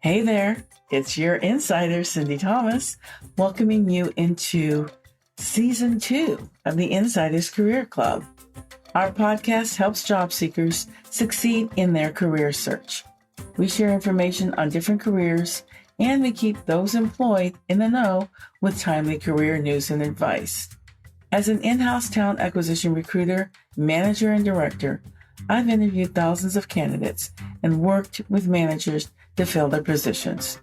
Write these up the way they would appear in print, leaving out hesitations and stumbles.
Hey there, it's your insider, Sindy Thomas, welcoming you into Season 2 of the Insiders Career Club. Our podcast helps job seekers succeed in their career search. We share information on different careers, and we keep those employed in the know with timely career news and advice. As an in-house talent acquisition recruiter, manager, and director, I've interviewed thousands of candidates and worked with managers to fill their positions.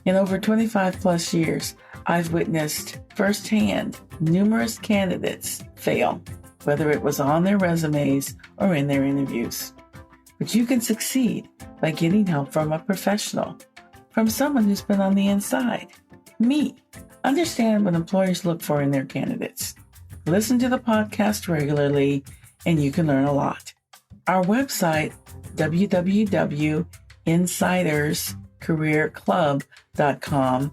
In over 25 plus years, I've witnessed firsthand numerous candidates fail, whether it was on their resumes or in their interviews. But you can succeed by getting help from a professional, from someone who's been on the inside. Me. Understand what employers look for in their candidates. Listen to the podcast regularly, and you can learn a lot. Our website, www.insiderscareerclub.com,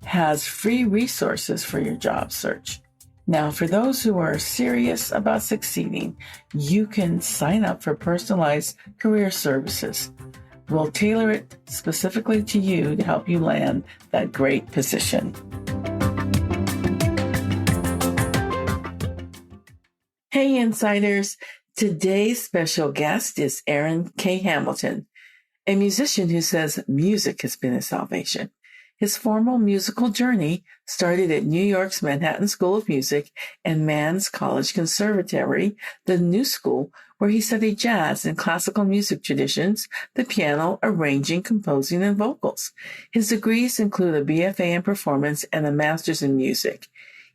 has free resources for your job search. Now, for those who are serious about succeeding, you can sign up for personalized career services. We'll tailor it specifically to you to help you land that great position. Hey, Insiders. Today's special guest is Aaron K. Hamilton, a musician who says music has been his salvation. His formal musical journey started at New York's Manhattan School of Music and Mann's College Conservatory, the New School, where he studied jazz and classical music traditions, the piano, arranging, composing, and vocals. His degrees include a BFA in performance and a master's in music.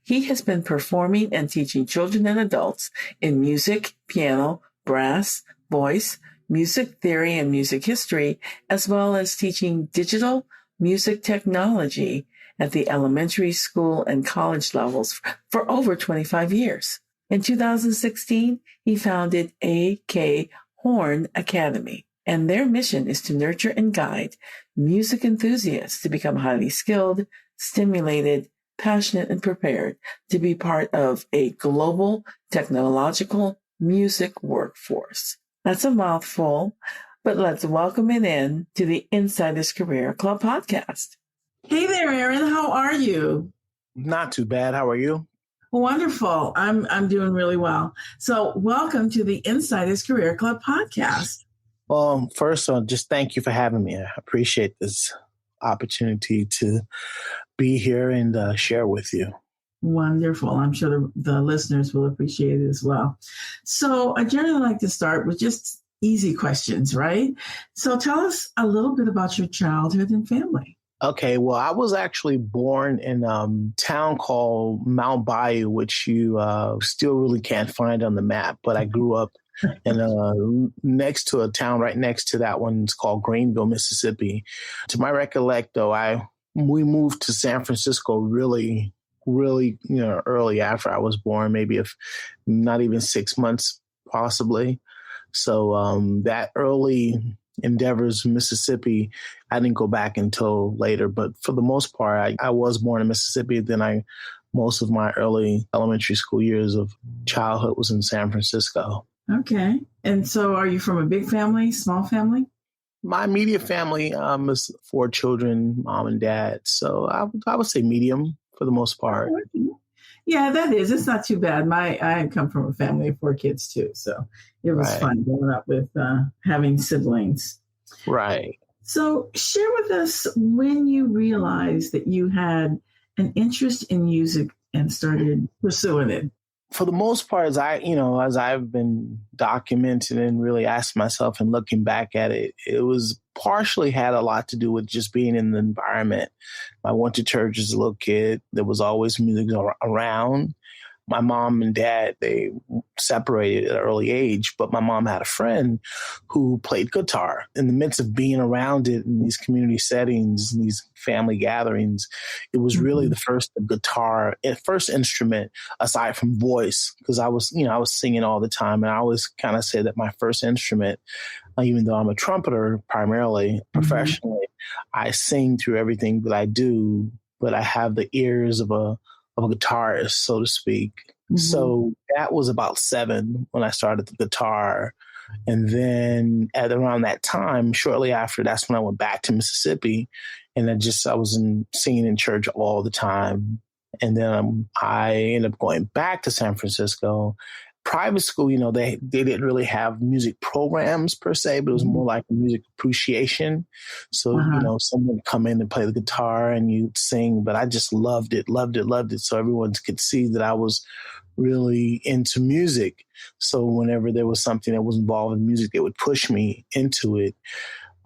He has been performing and teaching children and adults in music, piano, brass, voice, music theory, and music history, as well as teaching digital music technology at the elementary school and college levels for over 25 years. In 2016, he founded A.K. Horn Academy, and their mission is to nurture and guide music enthusiasts to become highly skilled, stimulated, passionate, and prepared to be part of a global technological music workforce. That's a mouthful, but let's welcome it in to the Insiders Career Club podcast. Hey there, Aaron. How are you? Not too bad. How are you? Wonderful. I'm doing really well. So welcome to the Insiders Career Club podcast. Well, first, just thank you for having me. I appreciate this opportunity to be here and share with you. Wonderful. I'm sure the listeners will appreciate it as well. So I generally like to start with just easy questions, right? So tell us a little bit about your childhood and family. Okay, well, I was actually born in a town called Mount Bayou, which you still really can't find on the map, but I grew up in next to a town right next to that one. It's called Greenville, Mississippi. To my recollect, though, we moved to San Francisco really early after I was born, maybe if not even 6 months, possibly. So that early endeavors in Mississippi, I didn't go back until later. But for the most part, I was born in Mississippi. Then most of my early elementary school years of childhood was in San Francisco. Okay. And so are you from a big family, small family? My immediate family is 4 children, mom and dad. So I would say medium for the most part. Yeah, that is. It's not too bad. I come from a family of 4 kids too. So it was fun growing up with having siblings. Right. So share with us when you realized that you had an interest in music and started pursuing it. For the most part, as I've been documenting and really asked myself and looking back at it, it was partially had a lot to do with just being in the environment. I went to church as a little kid. There was always music around. My mom and dad, they separated at an early age, but my mom had a friend who played guitar. In the midst of being around it in these community settings, and these family gatherings, it was really the first instrument aside from voice, because I was singing all the time. And I always kind of say that my first instrument, even though I'm a trumpeter primarily, professionally, I sing through everything that I do, but I have the ears of a guitarist, so to speak. So that was about 7 when I started the guitar. And then at around that time, shortly after, that's when I went back to Mississippi. And I was singing in church all the time. And then I ended up going back to San Francisco. Private school, they didn't really have music programs per se, but it was more like music appreciation. So, someone would come in and play the guitar and you'd sing, but I just loved it. So everyone could see that I was really into music. So whenever there was something that was involved in music, they would push me into it.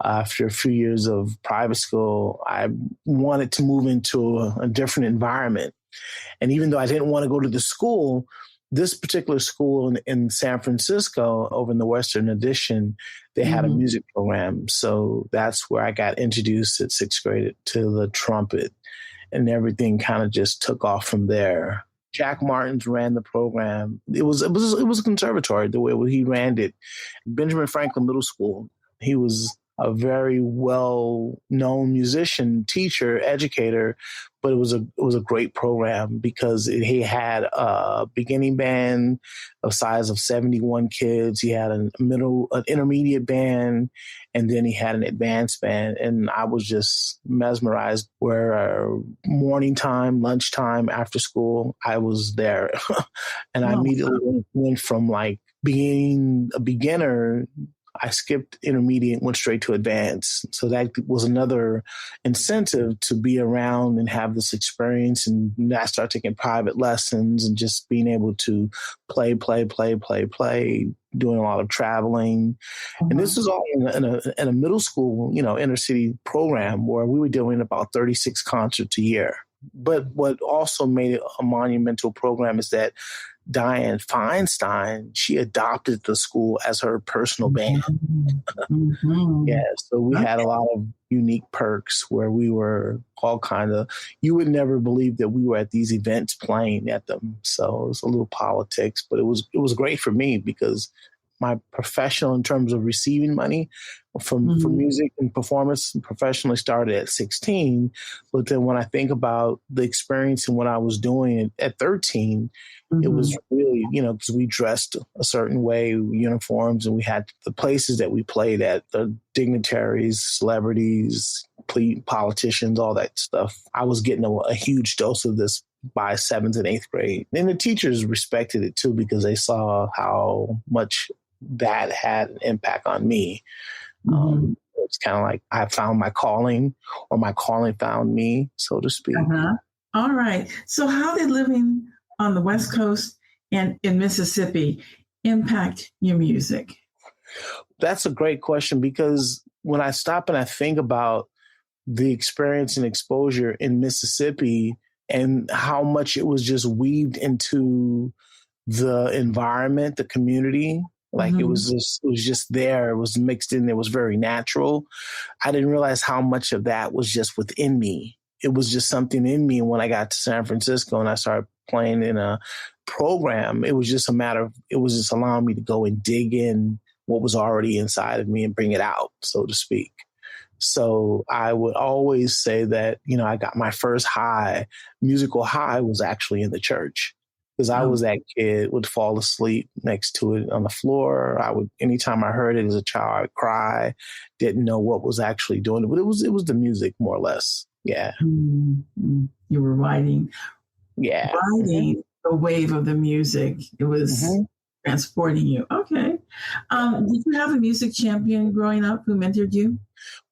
After a few years of private school, I wanted to move into a different environment. And even though I didn't want to go to the school, this particular school in San Francisco, over in the Western Addition, they had a music program. So that's where I got introduced at 6th grade to the trumpet, and everything kind of just took off from there. Jack Martins ran the program. It was a conservatory, the way he ran it. Benjamin Franklin Middle School. He was a very well-known musician, teacher, educator, but it was a great program because he had a beginning band of size of 71 kids. He had an intermediate band, and then he had an advanced band. And I was just mesmerized where morning time, lunchtime, after school, I was there. And I immediately went from like being a beginner, I skipped intermediate, went straight to advanced. So that was another incentive to be around and have this experience. And I started taking private lessons and just being able to play, doing a lot of traveling. And this was all in a middle school, inner city program where we were doing about 36 concerts a year. But what also made it a monumental program is that Diane Feinstein, she adopted the school as her personal band. Yeah, so we had a lot of unique perks where we were all you would never believe that we were at these events playing at them. So it was a little politics, but it was great for me because my professional in terms of receiving money for music and performance professionally started at 16. But then when I think about the experience and what I was doing at 13, it was really, because we dressed a certain way, uniforms, and we had the places that we played at, the dignitaries, celebrities, politicians, all that stuff. I was getting a huge dose of this by 7th and 8th grade. And the teachers respected it too, because they saw how much that had an impact on me. It's kind of like I found my calling, or my calling found me, so to speak. All right. So how did living on the West Coast and in Mississippi impact your music? That's a great question, because when I stop and I think about the experience and exposure in Mississippi and how much it was just weaved into the environment, the community, like it was just there. It was mixed in. It was very natural. I didn't realize how much of that was just within me. It was just something in me. And when I got to San Francisco and I started playing in a program, it was just it was just allowing me to go and dig in what was already inside of me and bring it out, so to speak. So I would always say that, I got my first musical high was actually in the church. Because I was that kid, would fall asleep next to it on the floor. Anytime I heard it as a child, I'd cry, didn't know what was actually doing it. But it was the music, more or less. Yeah. You were riding the wave of the music. It was transporting you. Okay. Did you have a music champion growing up who mentored you?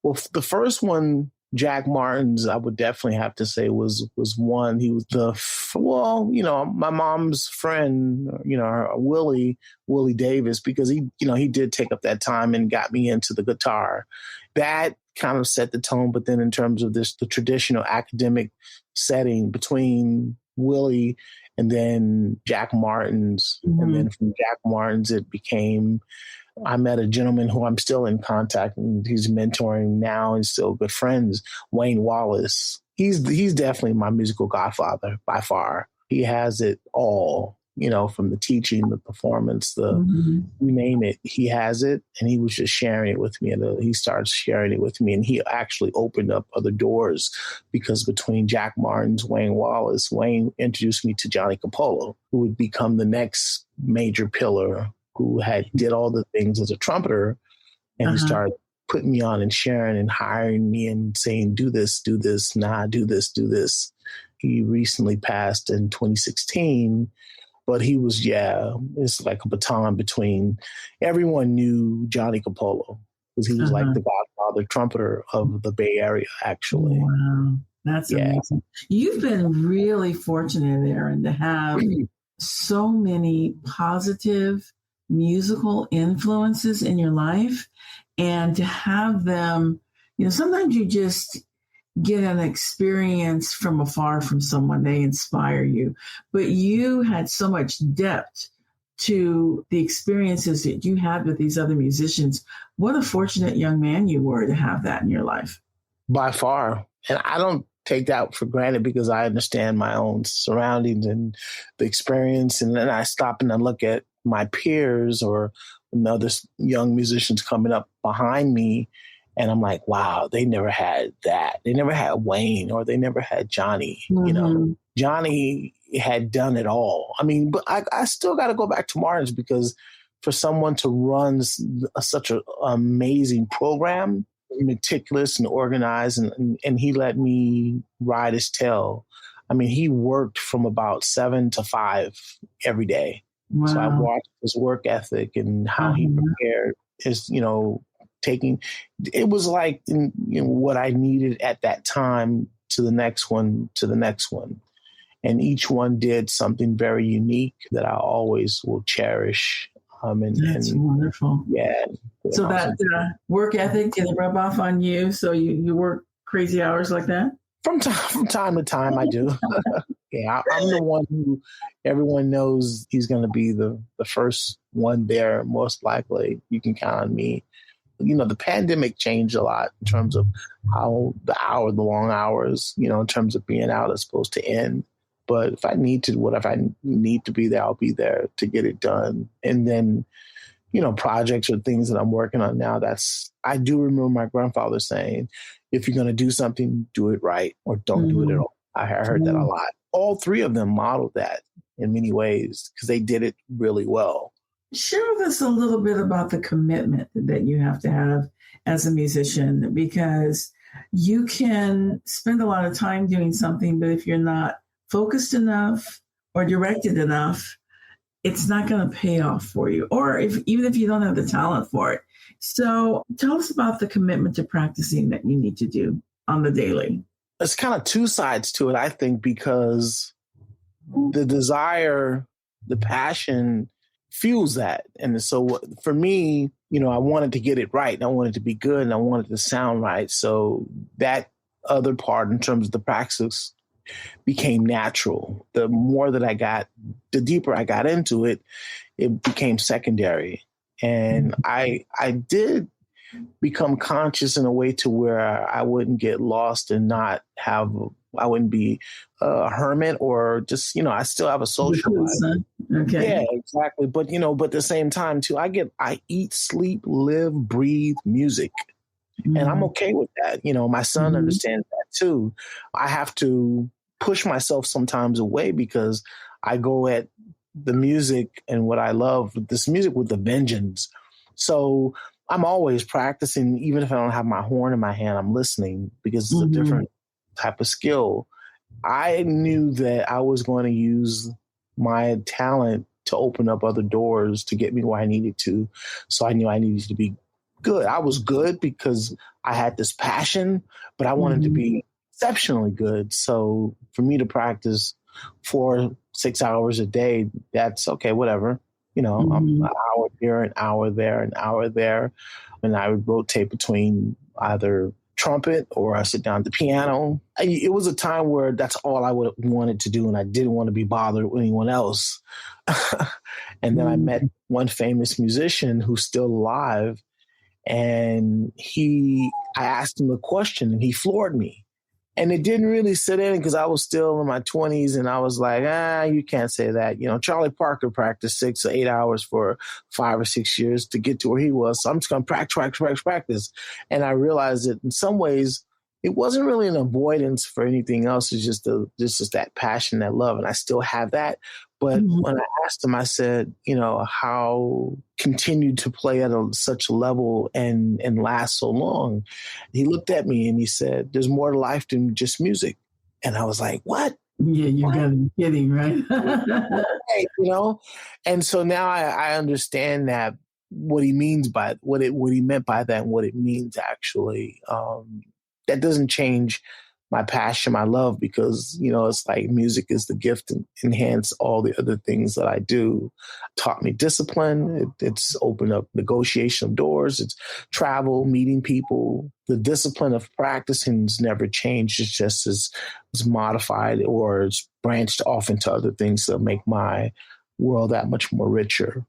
Well, the first one, Jack Martins, I would definitely have to say was one. He was my mom's friend, Willie Davis, because he did take up that time and got me into the guitar. That kind of set the tone. But then in terms of the traditional academic setting between Willie and then Jack Martins, and then from Jack Martins, I met a gentleman who I'm still in contact and he's mentoring now and still good friends, Wayne Wallace. He's definitely my musical godfather by far. He has it all, from the teaching, the performance, you name it, he has it. And he was just sharing it with me. And he started sharing it with me. And he actually opened up other doors, because between Jack Martins, Wayne Wallace, Wayne introduced me to Johnny Capolo, who would become the next major pillar who had did all the things as a trumpeter, and he started putting me on and sharing and hiring me and saying, do this, nah, do this, do this. He recently passed in 2016, but he was, it's like a baton between, everyone knew Johnny Capolo because he was like the godfather trumpeter of the Bay Area, actually. Wow, that's amazing. You've been really fortunate, Aaron, to have so many positive musical influences in your life, and to have them, sometimes you just get an experience from afar from someone, they inspire you, but you had so much depth to the experiences that you had with these other musicians. What a fortunate young man you were to have that in your life. By far. And I don't take that for granted because I understand my own surroundings and the experience. And then I stop and I look at my peers or other young musicians coming up behind me. And I'm like, wow, they never had that. They never had Wayne, or they never had Johnny. Johnny had done it all. I mean, but I still got to go back to Martin's, because for someone to run such an amazing program, meticulous and organized, and he let me ride his tail. I mean, he worked from about 7 to 5 every day. Wow. So I watched his work ethic and how he prepared his, it was like what I needed at that time to the next one. And each one did something very unique that I always will cherish. That's wonderful. Yeah. So that work ethic, did it rub off on you? So you work crazy hours like that? From time to time, I do. Yeah, I'm the one who everyone knows he's going to be the first one there. Most likely, you can count on me. The pandemic changed a lot in terms of how the long hours, in terms of being out is supposed to end. But if I need to be there, I'll be there to get it done. And then, projects or things that I'm working on now, I do remember my grandfather saying, if you're going to do something, do it right, or don't do it at all. I heard that a lot. All three of them modeled that in many ways because they did it really well. Share with us a little bit about the commitment that you have to have as a musician, because you can spend a lot of time doing something, but if you're not focused enough or directed enough, it's not going to pay off for you, or even if you don't have the talent for it. So tell us about the commitment to practicing that you need to do on the daily. There's kind of two sides to it, I think, because the desire, the passion fuels that. And so for me, I wanted to get it right. I wanted to be good and I wanted to sound right. So that other part in terms of the practice became natural. The more that the deeper I got into it, it became secondary. And I did become conscious in a way to where I wouldn't get lost and I wouldn't be a hermit or just, I still have a social life. Okay. Yeah, exactly. But, but at the same time too, I eat, sleep, live, breathe music. And I'm okay with that. My son understands that too. I have to push myself sometimes away because I go at the music and what I love, this music with a vengeance. So I'm always practicing, even if I don't have my horn in my hand, I'm listening because it's a different type of skill. I knew that I was going to use my talent to open up other doors to get me where I needed to. So I knew I needed to be good. I was good because I had this passion, but I wanted to be exceptionally good. So for me to practice 4-6 hours a day, that's okay, whatever. I'm an hour here, an hour there, an hour there. And I would rotate between either trumpet or I sit down at the piano. It was a time where that's all I would have wanted to do. And I didn't want to be bothered with anyone else. And then I met one famous musician who's still alive. And I asked him a question and he floored me. And it didn't really sit in because I was still in my 20s and I was like, you can't say that. Charlie Parker practiced 6 or 8 hours for 5 or 6 years to get to where he was. So I'm just going to practice. And I realized that in some ways it wasn't really an avoidance for anything else. It's just that passion, that love. And I still have that. But Mhm. when I asked him, I said, how continue to play at such a level and last so long? He looked at me and he said, there's more to life than just music. And I was like, what? Yeah, you What? gotta be kidding, right? Right, And so now I understand that what he means by what he meant by that and what it means actually. That doesn't change my passion, my love, because it's like music is the gift and enhance all the other things that I do. Taught me discipline. It's opened up negotiation of doors. It's travel, meeting people. The discipline of practicing has never changed. It's just as modified or it's branched off into other things that make my world that much more richer.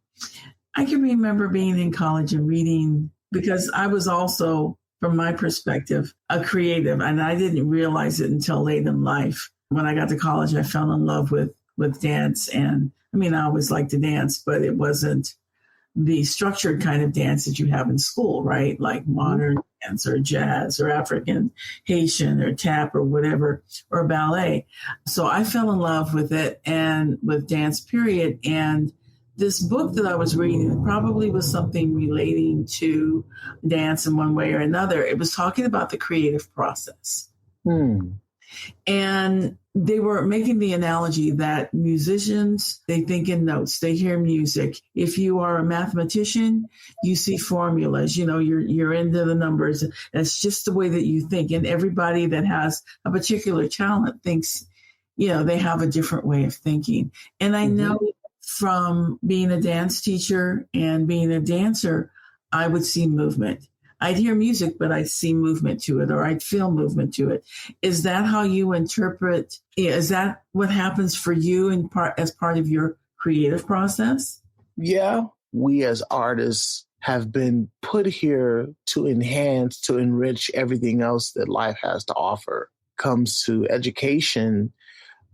I can remember being in college and reading, because I was also, from my perspective, a creative, and I didn't realize it until late in life. When I got to college, I fell in love with dance. And I mean, I always liked to dance, but it wasn't the structured kind of dance that you have in school, right? Like modern dance or jazz or African, Haitian or tap or whatever, or ballet. So I fell in love with it and with dance, period. And this book that I was reading probably was something relating to dance in one way or another. It was talking about the creative process. And they were making the analogy that musicians, they think in notes, they hear music. If you are a mathematician, you see formulas, you're into the numbers. That's just the way that you think. And everybody that has a particular talent thinks, they have a different way of thinking. And I know from being a dance teacher and being a dancer, I would see movement. I'd hear music, but I'd see movement to it, or I'd feel movement to it. Is that how you interpret? Is that what happens for you as part of your creative process? Yeah, we as artists have been put here to enhance, to enrich everything else that life has to offer. Comes to education,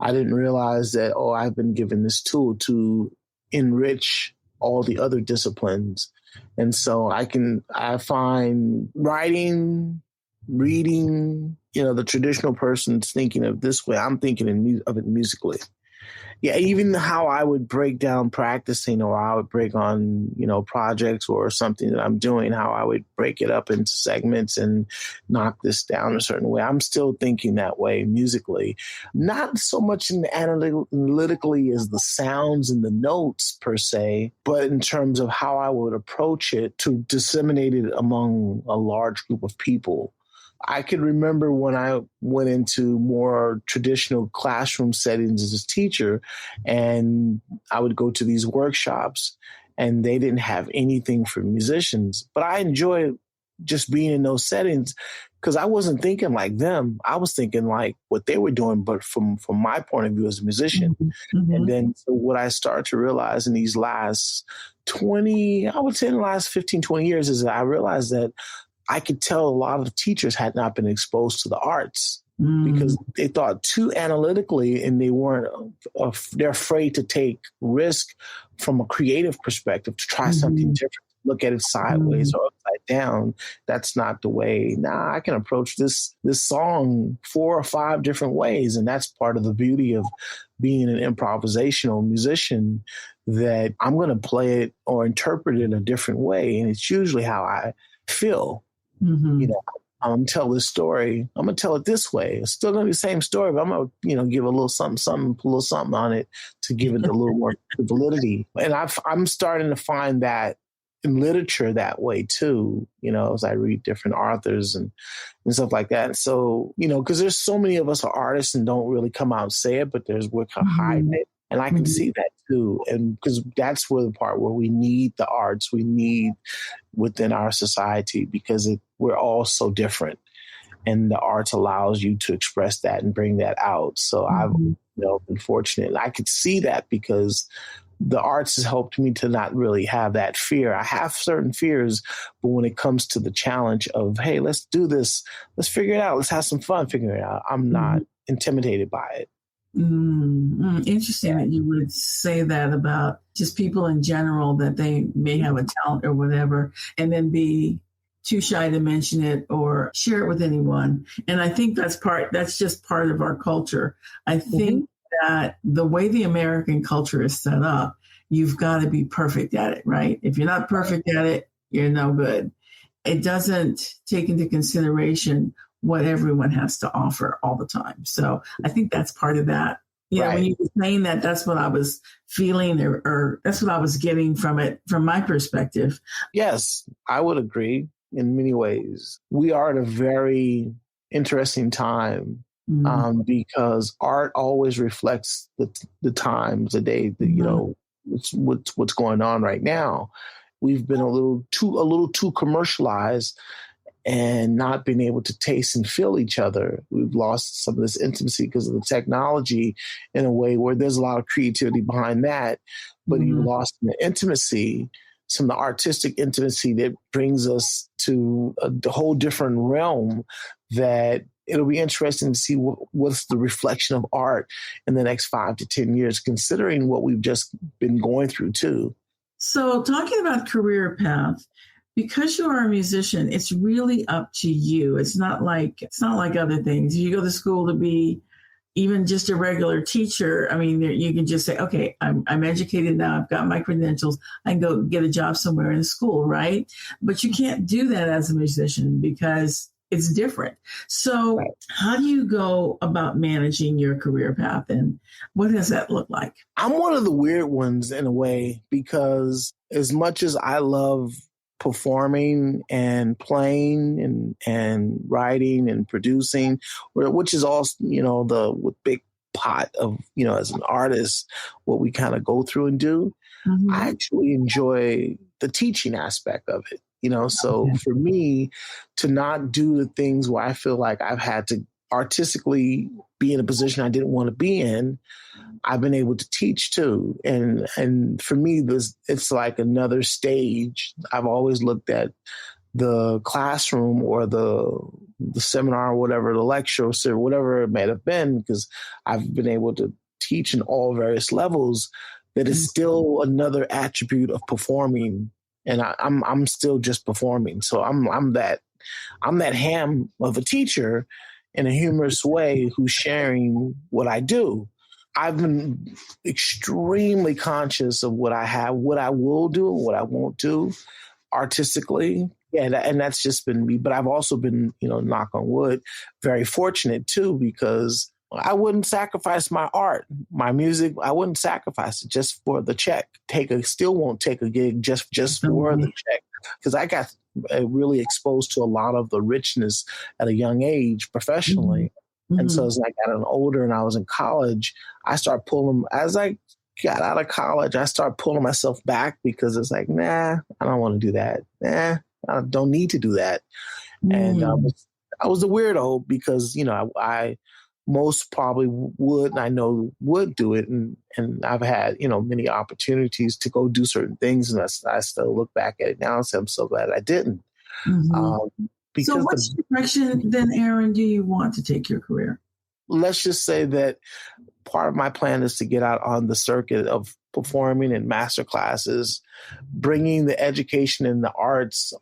I didn't realize that, I've been given this tool to enrich all the other disciplines. And so I find writing, reading, the traditional person's thinking of this way. I'm thinking of it musically. Yeah, even how I would break down practicing, or I would break on, projects or something that I'm doing, how I would break it up into segments and knock this down a certain way. I'm still thinking that way musically, not so much analytically as the sounds and the notes per se, but in terms of how I would approach it to disseminate it among a large group of people. I can remember when I went into more traditional classroom settings as a teacher, and I would go to these workshops and they didn't have anything for musicians, but I enjoyed just being in those settings because I wasn't thinking like them. I was thinking like what they were doing, but from my point of view as a musician. Mm-hmm. And then so what I started to realize in these last 15, 20 years is that I realized that I could tell a lot of teachers had not been exposed to the arts because they thought too analytically, and they're afraid to take risk from a creative perspective to try something different, look at it sideways or upside down. That's not the way. I can approach this song 4 or 5 different ways. And that's part of the beauty of being an improvisational musician, that I'm going to play it or interpret it in a different way. And it's usually how I feel. I'm going to tell this story. I'm going to tell it this way. It's still going to be the same story, but I'm going to, give a little something, put a little something on it to give it a little more validity. And I'm starting to find that in literature that way too, as I read different authors and stuff like that. So, because there's so many of us are artists and don't really come out and say it, but we're kind of hiding it. And I can see that too. And because that's where the part where we need the arts, we need within our society, because we're all so different. And the arts allows you to express that and bring that out. So I've been fortunate. And I could see that because the arts has helped me to not really have that fear. I have certain fears, but when it comes to the challenge of, hey, let's do this, let's figure it out, let's have some fun figuring it out, I'm not intimidated by it. Interesting that you would say that about just people in general, that they may have a talent or whatever, and then be too shy to mention it or share it with anyone. And I think that's just part of our culture. I think that the way the American culture is set up, you've got to be perfect at it, right? If you're not perfect at it, you're no good. It doesn't take into consideration what everyone has to offer all the time. So I think that's part of that. When you were saying that, that's what I was feeling, or that's what I was getting from it, from my perspective. Yes, I would agree in many ways. We are at a very interesting time because art always reflects the times, the day, what's going on right now. We've been a little too commercialized and not been able to taste and feel each other. We've lost some of this intimacy because of the technology in a way where there's a lot of creativity behind that, but you've lost the intimacy, some of the artistic intimacy that brings us to a whole different realm that it'll be interesting to see what's the reflection of art in the next 5 to 10 years, considering what we've just been going through too. So talking about career path, because you are a musician, it's really up to you. It's not like other things. You go to school to be even just a regular teacher. I mean, you can just say, okay, I'm educated now. I've got my credentials. I can go get a job somewhere in school, right? But you can't do that as a musician because it's different. So how do you go about managing your career path, and what does that look like? I'm one of the weird ones in a way, because as much as I love performing and playing and writing and producing, which is all, the big pot of, as an artist, what we kind of go through and do. I actually enjoy the teaching aspect of it, so for me to not do the things where I feel like I've had to artistically be in a position I didn't want to be in, I've been able to teach too. And for me, it's like another stage. I've always looked at the classroom or the seminar or whatever, the lecture or whatever it may have been, because I've been able to teach in all various levels, that is still another attribute of performing. And I'm still just performing. So I'm that ham of a teacher in a humorous way who's sharing what I do. I've been extremely conscious of what I have, what I will do, and what I won't do artistically. Yeah, and that's just been me. But I've also been, knock on wood, very fortunate too, because I wouldn't sacrifice my art, my music. I wouldn't sacrifice it just for the check. Still won't take a gig just for the check, because I got really exposed to a lot of the richness at a young age professionally. And so as I got older and I was in college, as I got out of college, I started pulling myself back, because it's like, nah, I don't want to do that. Nah, I don't need to do that. And I was the weirdo, because, I most probably would, and I know would do it. And I've had, many opportunities to go do certain things. And I still look back at it now and say, I'm so glad I didn't. So what direction then, Aaron, do you want to take your career? Let's just say that part of my plan is to get out on the circuit of performing in master classes, bringing the education and the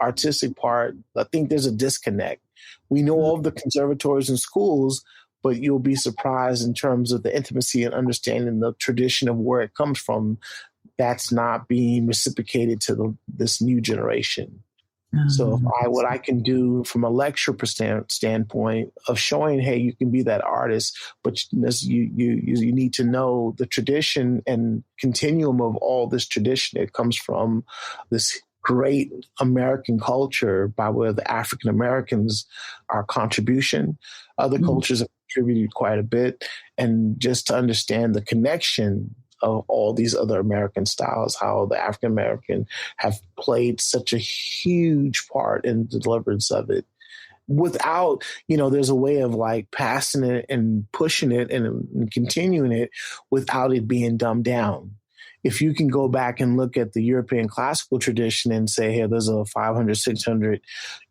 artistic part. I think there's a disconnect. We know all of the conservatories and schools, but you'll be surprised in terms of the intimacy and understanding the tradition of where it comes from. That's not being reciprocated to this new generation. So what I can do from a lecture standpoint of showing, hey, you can be that artist, but you need to know the tradition and continuum of all this tradition. It comes from this great American culture by way of the African Americans, our contribution. Other cultures have contributed quite a bit. And just to understand the connection of all these other American styles, how the African American have played such a huge part in the deliverance of it. Without, there's a way of like passing it and pushing it and continuing it without it being dumbed down. If you can go back and look at the European classical tradition and say, hey, there's a 500, 600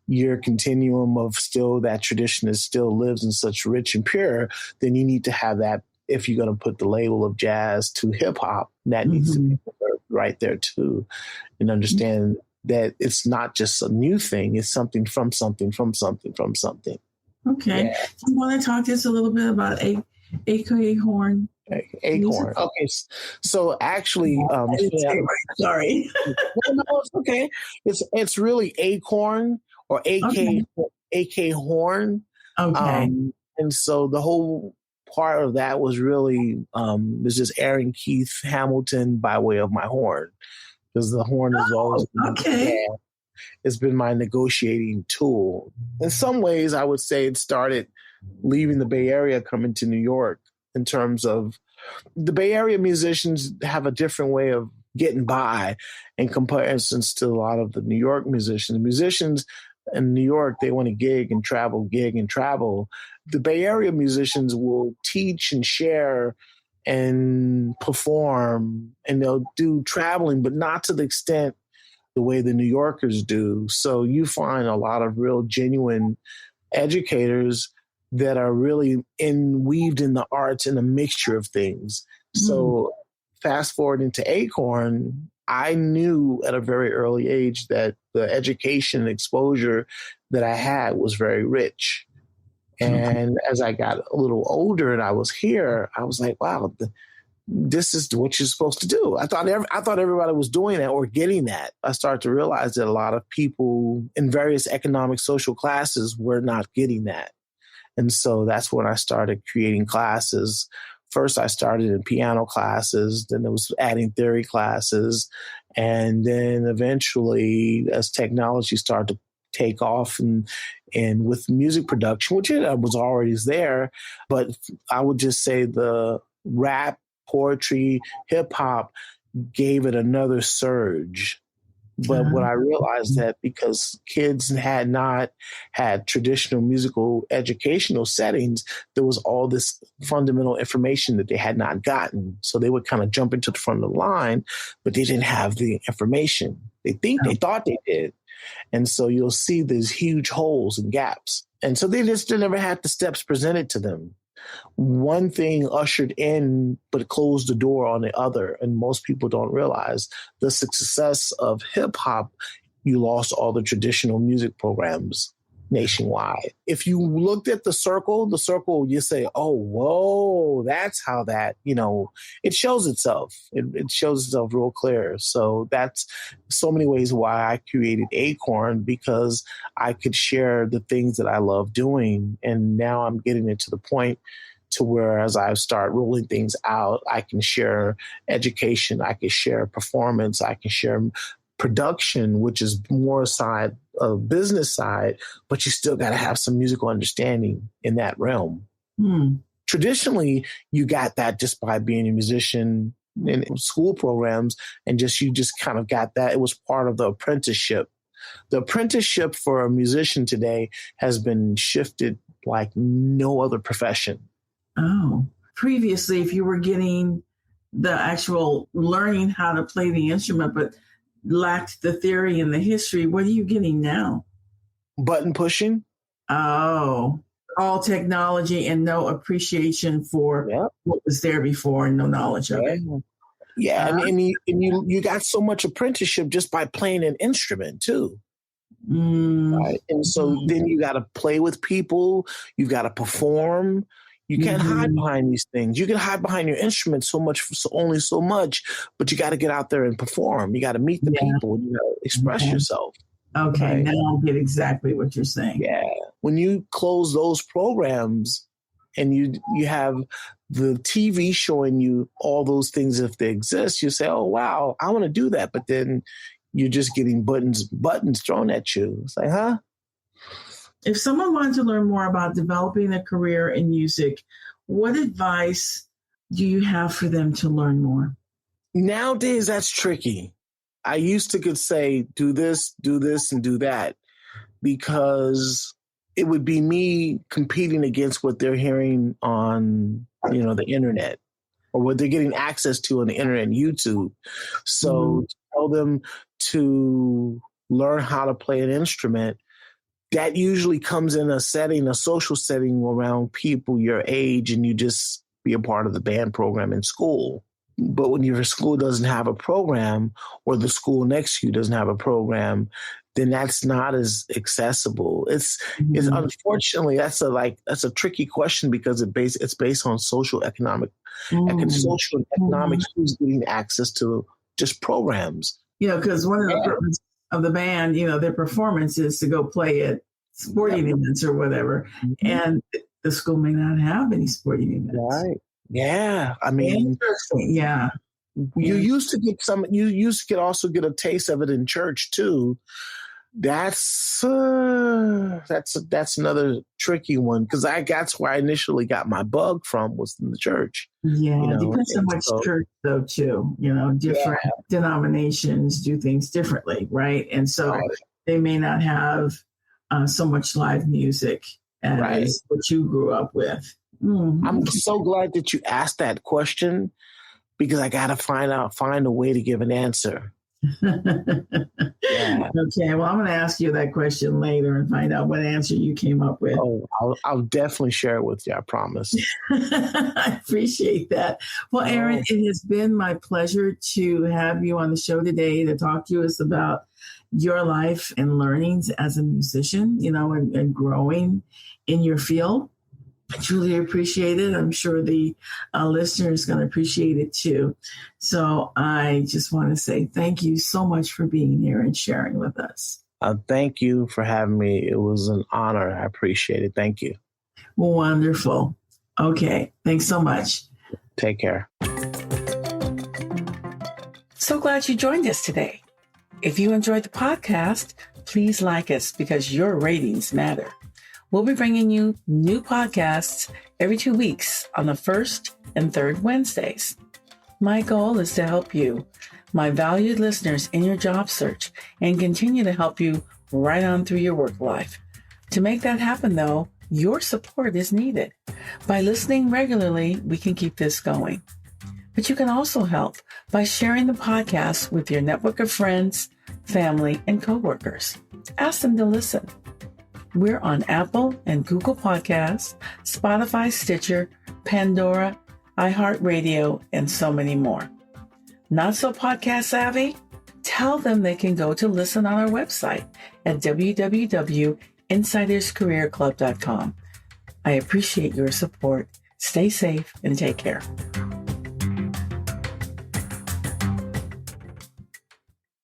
year continuum of still that tradition that still lives in such rich and pure, then you need to have that. If you're going to put the label of jazz to hip hop, that needs to be right there too, and understand that it's not just a new thing. It's something from something, from something, from something. Okay. Yeah. Do you want to talk to us a little bit about Acorn. Acorn. Okay, so actually, I didn't say it right. Sorry. no, it's okay. It's really Acorn or AK Horn. Okay. And so the whole part of that was really was just Aaron Keith Hamilton by way of my horn, because the horn is always it's been my negotiating tool. In some ways, I would say it started leaving the Bay Area, coming to New York. In terms of the Bay Area musicians have a different way of getting by in comparisons to a lot of the New York musicians. Musicians in New York, they want to gig and travel. The Bay Area musicians will teach and share and perform, and they'll do traveling, but not to the extent the way the New Yorkers do. So you find a lot of real genuine educators that are really weaved in the arts and a mixture of things. So fast forward into Acorn, I knew at a very early age that the education and exposure that I had was very rich. And as I got a little older and I was here, I was like, wow, this is what you're supposed to do. I thought everybody was doing that or getting that. I started to realize that a lot of people in various economic, social classes were not getting that. And so that's when I started creating classes. First, I started in piano classes, then it was adding theory classes. And then eventually, as technology started to take off and with music production, which was already there, but I would just say the rap, poetry, hip hop gave it another surge. But what I realized that because kids had not had traditional musical educational settings, there was all this fundamental information that they had not gotten. So they would kind of jump into the front of the line, but they didn't have the information. They thought they did. And so you'll see these huge holes and gaps. And so they just never had the steps presented to them. One thing ushered in, but closed the door on the other. And most people don't realize the success of hip hop. You lost all the traditional music programs nationwide. If you looked at the circle, you say, oh, whoa, that's how that, it shows itself. It shows itself real clear. So that's so many ways why I created Acorn, because I could share the things that I love doing. And now I'm getting it to the point to where as I start rolling things out, I can share education, I can share performance, I can share production, which is more side of business side, but you still got to have some musical understanding in that realm. Traditionally, you got that just by being a musician in school programs, and you just kind of got that. It was part of the apprenticeship. The apprenticeship for a musician today has been shifted like no other profession. Oh, previously, if you were getting the actual learning how to play the instrument, but lacked the theory and the history, what are you getting now? Button pushing. Oh, all technology and no appreciation for what was there before and no knowledge of it. Yeah, and you got so much apprenticeship just by playing an instrument too. Right? And so then you got to play with people. You've got to perform. You can't hide behind these things. You can hide behind your instrument only so much, but you got to get out there and perform. You got to meet the people and express yourself. Okay, right? Now I get exactly what you're saying. Yeah. When you close those programs and you have the TV showing you all those things if they exist, you say, oh, wow, I want to do that. But then you're just getting buttons thrown at you. It's like, huh? If someone wanted to learn more about developing a career in music, what advice do you have for them to learn more? Nowadays, that's tricky. I used to could say, do this, and do that, because it would be me competing against what they're hearing on, the internet or what they're getting access to on the internet and YouTube. So tell them to learn how to play an instrument. That usually comes in a social setting around people your age, and you just be a part of the band program in school. But when your school doesn't have a program, or the school next to you doesn't have a program, then that's not as accessible. It's unfortunately that's a tricky question because it's based on social and economics who's getting access to just programs. Because one of the purposes of the band, their performance is to go play at sporting events or whatever, and the school may not have any sporting events. Right. Yeah. I mean, interesting. Yeah. You used to also get a taste of it in church too. That's another tricky one because that's where I initially got my bug from was in the church. Yeah, it depends on which church though too. Different denominations do things differently, right? And so they may not have so much live music as what you grew up with. Mm-hmm. I'm so glad that you asked that question because I got to find a way to give an answer. Okay, well, I'm going to ask you that question later and find out what answer you came up with. Oh, I'll definitely share it with you. I promise. I appreciate that. Well, Aaron, it has been my pleasure to have you on the show today to talk to us about your life and learnings as a musician, and growing in your field. I truly appreciate it. I'm sure the listener is going to appreciate it too. So I just want to say thank you so much for being here and sharing with us. Thank you for having me. It was an honor. I appreciate it. Thank you. Wonderful. Okay. Thanks so much. Take care. So glad you joined us today. If you enjoyed the podcast, please like us because your ratings matter. We'll be bringing you new podcasts every 2 weeks on the first and third Wednesdays. My goal is to help you, my valued listeners, in your job search and continue to help you right on through your work life. To make that happen, though, your support is needed. By listening regularly, we can keep this going. But you can also help by sharing the podcast with your network of friends, family, and coworkers. Ask them to listen. We're on Apple and Google Podcasts, Spotify, Stitcher, Pandora, iHeartRadio, and so many more. Not so podcast savvy? Tell them they can go to listen on our website at www.insiderscareerclub.com. I appreciate your support. Stay safe and take care.